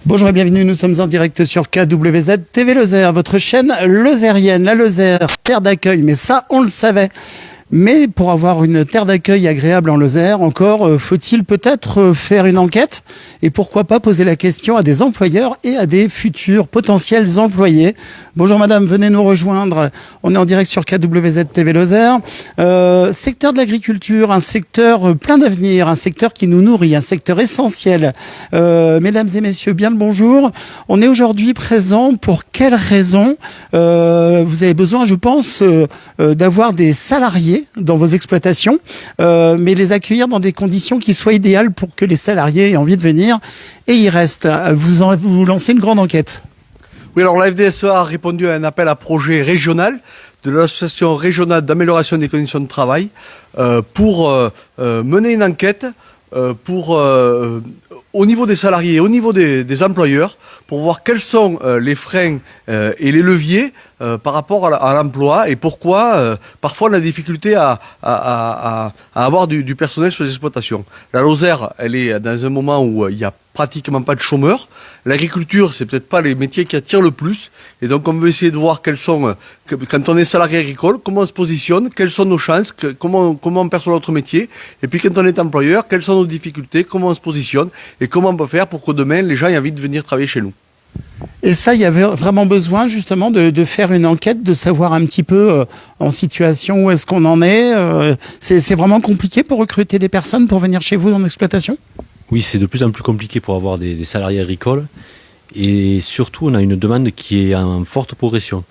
Bonjour et bienvenue, nous sommes en direct sur KWZ TV Lozère, votre chaîne lozérienne. La Lozère, terre d'accueil, mais ça on le savait. Mais pour avoir une terre d'accueil agréable en Lozère, encore faut-il peut-être faire une enquête et pourquoi pas poser la question à des employeurs et à des futurs potentiels employés. Bonjour madame, venez nous rejoindre. On est en direct sur KWZ TV Lozère. Secteur de l'agriculture, un secteur plein d'avenir, un secteur qui nous nourrit, un secteur essentiel. Mesdames et messieurs, bien le bonjour. On est aujourd'hui présent pour quelles raisons? Vous avez besoin, je pense, d'avoir des salariés dans vos exploitations, mais les accueillir dans des conditions qui soient idéales pour que les salariés aient envie de venir et y restent. Vous lancez une grande enquête. Oui, alors la FDSEA a répondu à un appel à projet régional de l'Association régionale d'amélioration des conditions de travail pour mener une enquête au niveau des salariés et au niveau des employeurs pour voir quels sont les freins et les leviers par rapport à l'emploi et pourquoi parfois on a des difficultés à avoir du personnel sur les exploitations. La Lozère, elle est dans un moment où il n'y a pratiquement pas de chômeurs. L'agriculture, c'est peut-être pas les métiers qui attirent le plus. Et donc, on veut essayer de voir quels sont, quand on est salarié agricole, comment on se positionne, quelles sont nos chances, comment on perçoit notre métier. Et puis, quand on est employeur, quelles sont nos difficultés, comment on se positionne et comment on peut faire pour que demain, les gens aient envie de venir travailler chez nous. Et ça, il y avait vraiment besoin justement de faire une enquête, de savoir un petit peu en situation où est-ce qu'on en est. C'est vraiment compliqué pour recruter des personnes pour venir chez vous en exploitation ? Oui, c'est de plus en plus compliqué pour avoir des salariés agricoles. Et surtout, on a une demande qui est en forte progression.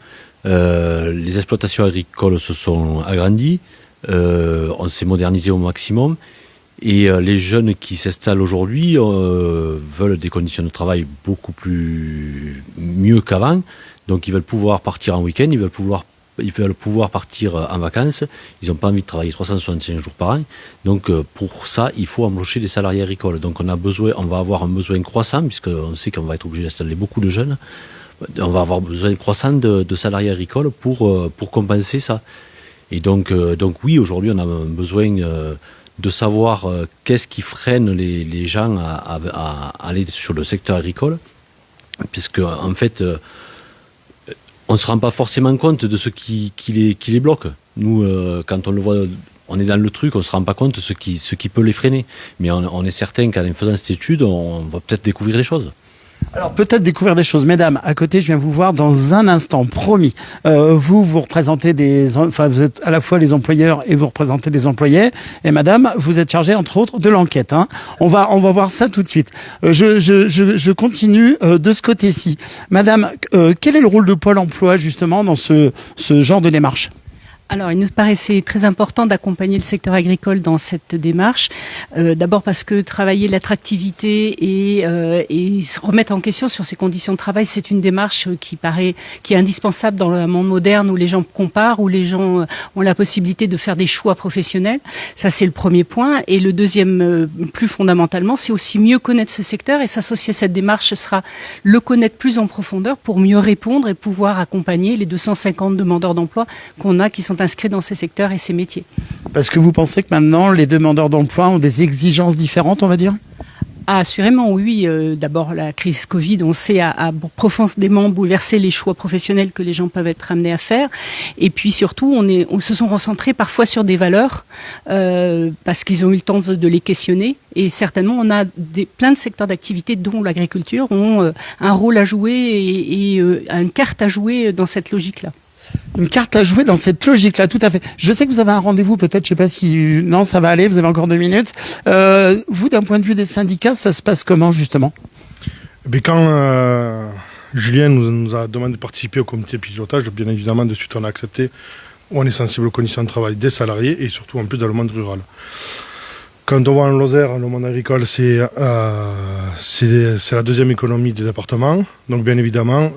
Les exploitations agricoles se sont agrandies, on s'est modernisé au maximum. Et les jeunes qui s'installent aujourd'hui veulent des conditions de travail beaucoup mieux qu'avant. Donc ils veulent pouvoir partir en week-end, ils veulent pouvoir partir en vacances. Ils n'ont pas envie de travailler 365 jours par an. Donc pour ça, il faut embaucher des salariés agricoles. Donc on va avoir un besoin croissant, puisqu'on sait qu'on va être obligé d'installer beaucoup de jeunes. On va avoir besoin croissant de salariés agricoles pour compenser ça. Et donc oui, aujourd'hui on a un besoin de savoir qu'est-ce qui freine les gens à aller sur le secteur agricole, puisque en fait on ne se rend pas forcément compte de ce qui les bloque. Nous, quand on le voit, on est dans le truc, on ne se rend pas compte de ce qui peut les freiner. Mais on est certain qu'en faisant cette étude, on va peut-être découvrir des choses. Alors peut-être découvrir des choses. Mesdames, à côté, je viens vous voir dans un instant, promis. Vous représentez vous êtes à la fois les employeurs et vous représentez les employés. Et madame, vous êtes chargée entre autres de l'enquête. On va voir ça tout de suite. Je continue de ce côté-ci. Madame, quel est le rôle de Pôle emploi justement dans ce genre de démarche ? Alors, il nous paraissait très important d'accompagner le secteur agricole dans cette démarche. D'abord parce que travailler l'attractivité et se remettre en question sur ses conditions de travail, c'est une démarche qui est indispensable dans le monde moderne où les gens comparent, où les gens ont la possibilité de faire des choix professionnels. Ça, c'est le premier point. Et le deuxième, plus fondamentalement, c'est aussi mieux connaître ce secteur et s'associer à cette démarche, ce sera le connaître plus en profondeur pour mieux répondre et pouvoir accompagner les 250 demandeurs d'emploi qu'on a qui sont inscrits dans ces secteurs et ces métiers. Parce que vous pensez que maintenant, les demandeurs d'emploi ont des exigences différentes, on va dire ? Ah, assurément, oui. D'abord, la crise Covid, on sait, a profondément bouleversé les choix professionnels que les gens peuvent être amenés à faire. Et puis surtout, on se sont recentrés parfois sur des valeurs parce qu'ils ont eu le temps de les questionner. Et certainement, on a plein de secteurs d'activité, dont l'agriculture, ont un rôle à jouer et une carte à jouer dans cette logique-là. Une carte à jouer dans cette logique-là, tout à fait. Je sais que vous avez un rendez-vous, peut-être, je sais pas si... Non, ça va aller, vous avez encore 2 minutes. Vous, d'un point de vue des syndicats, ça se passe comment, justement ? Mais quand Julien nous a demandé de participer au comité de pilotage, bien évidemment, de suite, on a accepté. On est sensible aux conditions de travail des salariés et surtout, en plus, dans le monde rural. Quand on voit en Lozère, le monde agricole, c'est la deuxième économie du département. Donc, bien évidemment,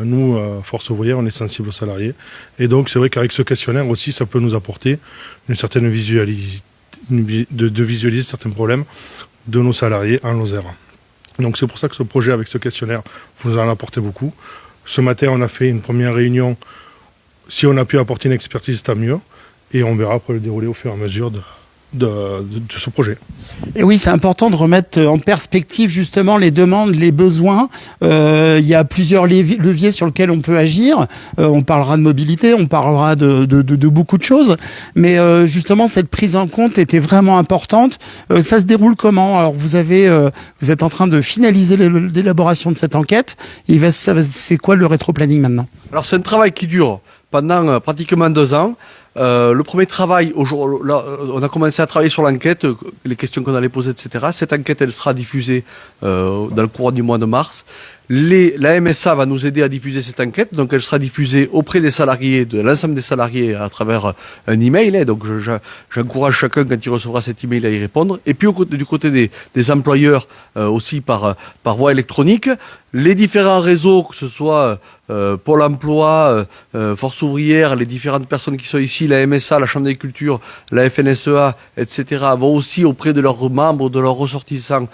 nous, Force ouvrière, on est sensible aux salariés. Et donc, c'est vrai qu'avec ce questionnaire aussi, ça peut nous apporter une certaine de visualiser certains problèmes de nos salariés en Lozère. Donc, c'est pour ça que ce projet, avec ce questionnaire, vous nous en apportez beaucoup. Ce matin, on a fait une première réunion. Si on a pu apporter une expertise, tant mieux. Et on verra après le dérouler au fur et à mesure de ce projet. Et oui, c'est important de remettre en perspective justement les demandes, les besoins. Il y a plusieurs leviers sur lesquels on peut agir. On parlera de mobilité, on parlera de beaucoup de choses. Mais justement, cette prise en compte était vraiment importante. Ça se déroule comment? Alors, vous êtes en train de finaliser l'élaboration de cette enquête. C'est quoi le rétroplanning maintenant? Alors c'est un travail qui dure pendant pratiquement 2 ans. Le premier travail, là, on a commencé à travailler sur l'enquête, les questions qu'on allait poser, etc. Cette enquête, elle sera diffusée dans le courant du mois de mars. La MSA va nous aider à diffuser cette enquête, donc elle sera diffusée auprès des salariés, de l'ensemble des salariés à travers un email. Donc j'encourage chacun quand il recevra cet email à y répondre. Et puis du côté des employeurs aussi par voie électronique, les différents réseaux, que ce soit Pôle emploi, Force ouvrière, les différentes personnes qui sont ici, la MSA, la Chambre d'agriculture, la FNSEA, etc., vont aussi auprès de leurs membres, de leurs ressortissants,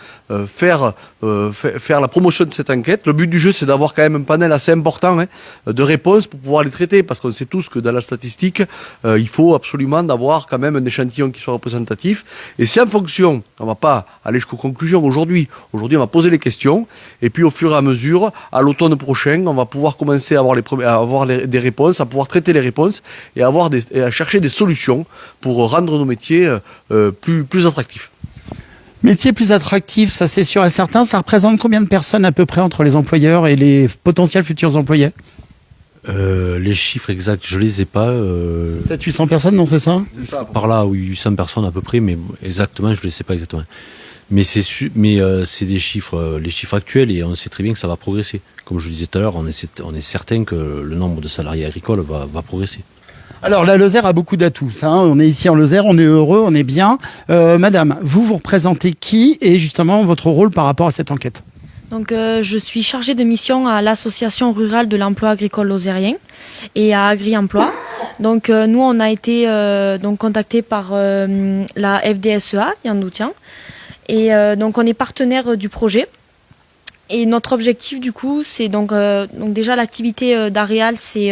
faire la promotion de cette enquête. Le but du jeu, c'est d'avoir quand même un panel assez important de réponses pour pouvoir les traiter, parce qu'on sait tous que dans la statistique, il faut absolument d'avoir quand même un échantillon qui soit représentatif. Et c'est en fonction, on ne va pas aller jusqu'aux conclusions aujourd'hui. Aujourd'hui, on va poser les questions, et puis au fur et à mesure, à l'automne prochain, on va pouvoir commencer à avoir des réponses, à pouvoir traiter les réponses et à chercher des solutions pour rendre nos métiers plus attractifs. Métier plus attractif, ça c'est sûr et certain. Ça représente combien de personnes à peu près entre les employeurs et les potentiels futurs employés? Les chiffres exacts, je les ai pas. 700-800 personnes, non, c'est ça? Par là, oui, 800 personnes à peu près, mais exactement, je ne les sais pas exactement. Mais c'est des chiffres, les chiffres actuels, et on sait très bien que ça va progresser. Comme je le disais tout à l'heure, on est certain que le nombre de salariés agricoles va progresser. Alors la Lozère a beaucoup d'atouts. Ça, hein, on est ici en Lozère, on est heureux, on est bien. Madame, vous représentez qui et justement votre rôle par rapport à cette enquête? Donc, je suis chargée de mission à l'association rurale de l'emploi agricole lozérien et à Agri-Emploi. Donc, nous, on a été contactés par la FDSEA, Yandoutian. Et donc, on est partenaire du projet. Et notre objectif, du coup, c'est donc déjà l'activité d'Areal, c'est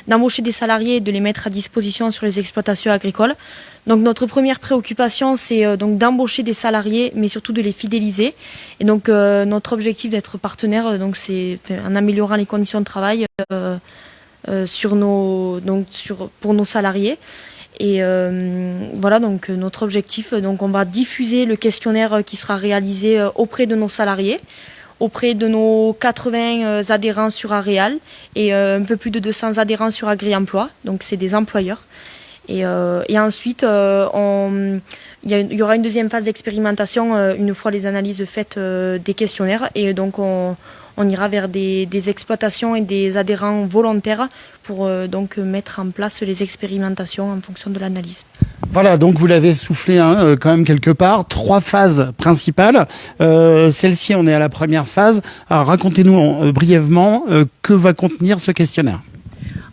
d'embaucher des salariés et de les mettre à disposition sur les exploitations agricoles. Donc notre première préoccupation, c'est donc d'embaucher des salariés, mais surtout de les fidéliser. Et donc notre objectif d'être partenaire, donc c'est en améliorant les conditions de travail pour nos salariés. Et voilà, donc notre objectif, donc on va diffuser le questionnaire qui sera réalisé auprès de nos salariés, auprès de nos 80 adhérents sur Areal et un peu plus de 200 adhérents sur Agri-Emploi, donc c'est des employeurs. Et ensuite, il y aura une deuxième phase d'expérimentation une fois les analyses faites des questionnaires. Et donc, on ira vers des exploitations et des adhérents volontaires pour donc mettre en place les expérimentations en fonction de l'analyse. Voilà, donc vous l'avez soufflé quand même quelque part. 3 phases principales. Celle-ci, on est à la première phase. Alors, racontez-nous brièvement que va contenir ce questionnaire.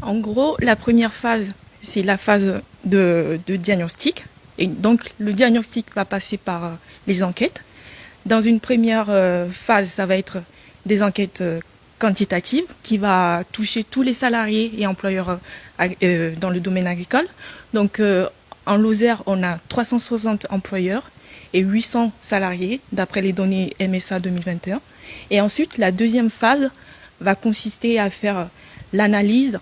En gros, la première phase, c'est la phase de diagnostic. Et donc, le diagnostic va passer par les enquêtes. Dans une première phase, ça va être des enquêtes quantitatives qui va toucher tous les salariés et employeurs dans le domaine agricole. Donc, en Lozère, on a 360 employeurs et 800 salariés, d'après les données MSA 2021. Et ensuite, la deuxième phase va consister à faire l'analyse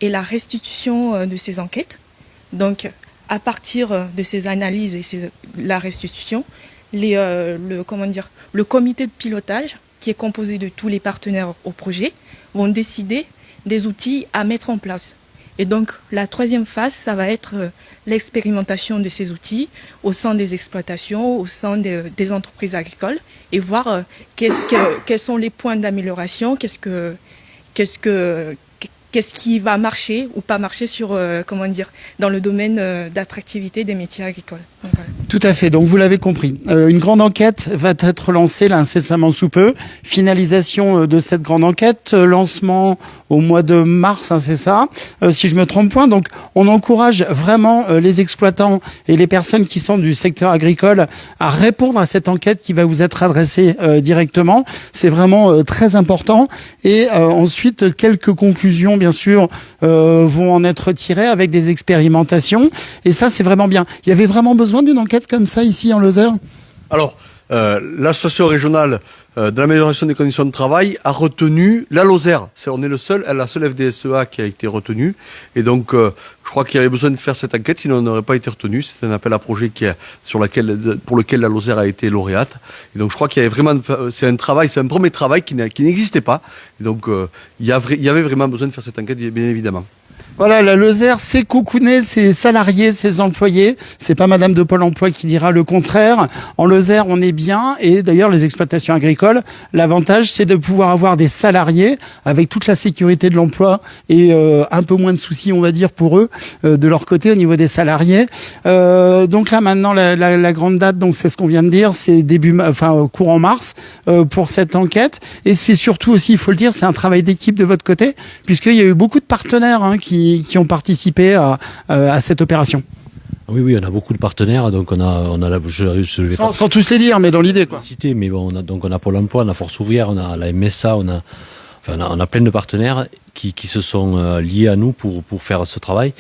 et la restitution de ces enquêtes. Donc, à partir de ces analyses et la restitution, le comité de pilotage, qui est composé de tous les partenaires au projet, vont décider des outils à mettre en place. Et donc, la troisième phase, ça va être l'expérimentation de ces outils au sein des exploitations, au sein des entreprises agricoles, et voir quels sont les points d'amélioration, qu'est-ce qui va marcher ou pas marcher dans le domaine d'attractivité des métiers agricoles. Donc, voilà. Tout à fait, donc vous l'avez compris. Une grande enquête va être lancée là incessamment sous peu. Finalisation de cette grande enquête, lancement au mois de mars, hein, c'est ça, si je me trompe point. Donc on encourage vraiment les exploitants et les personnes qui sont du secteur agricole à répondre à cette enquête qui va vous être adressée directement. C'est vraiment très important. Et ensuite, quelques conclusions, bien sûr, vont en être tirées avec des expérimentations. Et ça, c'est vraiment bien. Il y avait vraiment besoin besoin d'une enquête comme ça ici en Lozère? Alors, l'association régionale de l'amélioration des conditions de travail a retenu la Lozère. On est la seule FDSEA qui a été retenue. Et donc, je crois qu'il y avait besoin de faire cette enquête, sinon on n'aurait pas été retenu. C'est un appel à projet pour lequel la Lozère a été lauréate. Et donc, je crois qu'il y avait vraiment, c'est un premier travail qui n'existait pas. Et donc, il y avait vraiment besoin de faire cette enquête, bien évidemment. Voilà, la Lozère, c'est coucouner ses salariés, ses employés. C'est pas Madame de Pôle emploi qui dira le contraire. En Lozère, on est bien. Et d'ailleurs, les exploitations agricoles, l'avantage, c'est de pouvoir avoir des salariés avec toute la sécurité de l'emploi et un peu moins de soucis, on va dire, pour eux, de leur côté, au niveau des salariés. Donc là, maintenant, la grande date, donc c'est ce qu'on vient de dire, c'est courant mars pour cette enquête. Et c'est surtout aussi, il faut le dire, c'est un travail d'équipe de votre côté, puisqu'il y a eu beaucoup de partenaires qui ont participé à cette opération. Oui, on a beaucoup de partenaires, donc on a sans tous les dire, mais dans l'idée, quoi. Citer, mais bon, on a Pôle emploi, on a Force ouvrière, on a la MSA, on a plein de partenaires qui se sont liés à nous pour faire ce travail.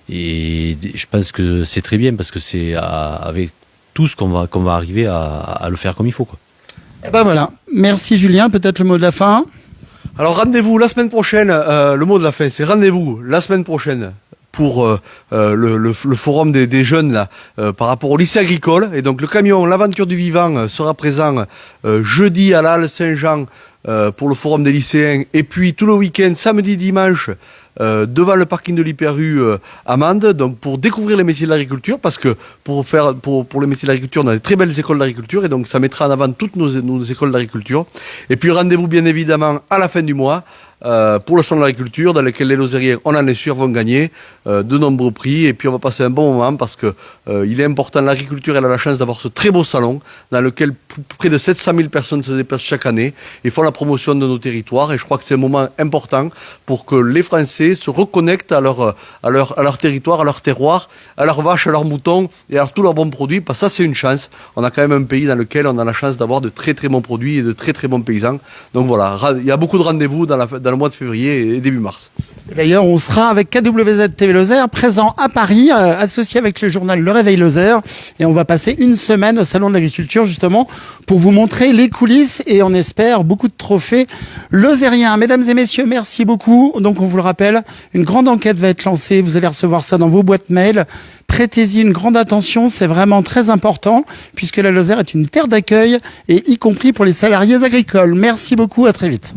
Et je pense que c'est très bien parce que c'est avec tous qu'on va arriver à le faire comme il faut, quoi. Et ben voilà. Merci Julien, peut-être le mot de la fin. Alors rendez-vous la semaine prochaine, le mot de la fin, c'est rendez-vous la semaine prochaine pour le forum des jeunes là, par rapport au lycée agricole. Et donc le camion L'Aventure du Vivant sera présent jeudi à la Halle Saint-Jean pour le forum des lycéens. Et puis tout le week-end, samedi, dimanche, devant le parking de l'Hyper-U à Mende, donc pour découvrir les métiers de l'agriculture, parce que pour les métiers de l'agriculture, on a des très belles écoles d'agriculture, et donc ça mettra en avant toutes nos écoles d'agriculture. Et puis rendez-vous bien évidemment à la fin du mois pour le salon de l'agriculture, dans lequel les Lozériens, on en est sûr, vont gagner de nombreux prix, et puis on va passer un bon moment parce que il est important, l'agriculture, elle a la chance d'avoir ce très beau salon dans lequel près de 700 000 personnes se déplacent chaque année et font la promotion de nos territoires, et je crois que c'est un moment important pour que les Français se reconnectent à leur territoire, à leur terroir, à leurs vaches, à leurs moutons et à tous leurs bons produits, parce que ça c'est une chance. On a quand même un pays dans lequel on a la chance d'avoir de très très bons produits et de très très bons paysans. Donc voilà, il y a beaucoup de rendez-vous dans le mois de février et début mars. D'ailleurs, on sera avec KWZ TV Lozère, présent à Paris, associé avec le journal Le Réveil Lozère. Et on va passer une semaine au Salon de l'Agriculture, justement, pour vous montrer les coulisses et on espère beaucoup de trophées lozériens. Mesdames et messieurs, merci beaucoup. Donc, on vous le rappelle, une grande enquête va être lancée. Vous allez recevoir ça dans vos boîtes mail. Prêtez-y une grande attention, c'est vraiment très important, puisque la Lozère est une terre d'accueil, et y compris pour les salariés agricoles. Merci beaucoup, à très vite.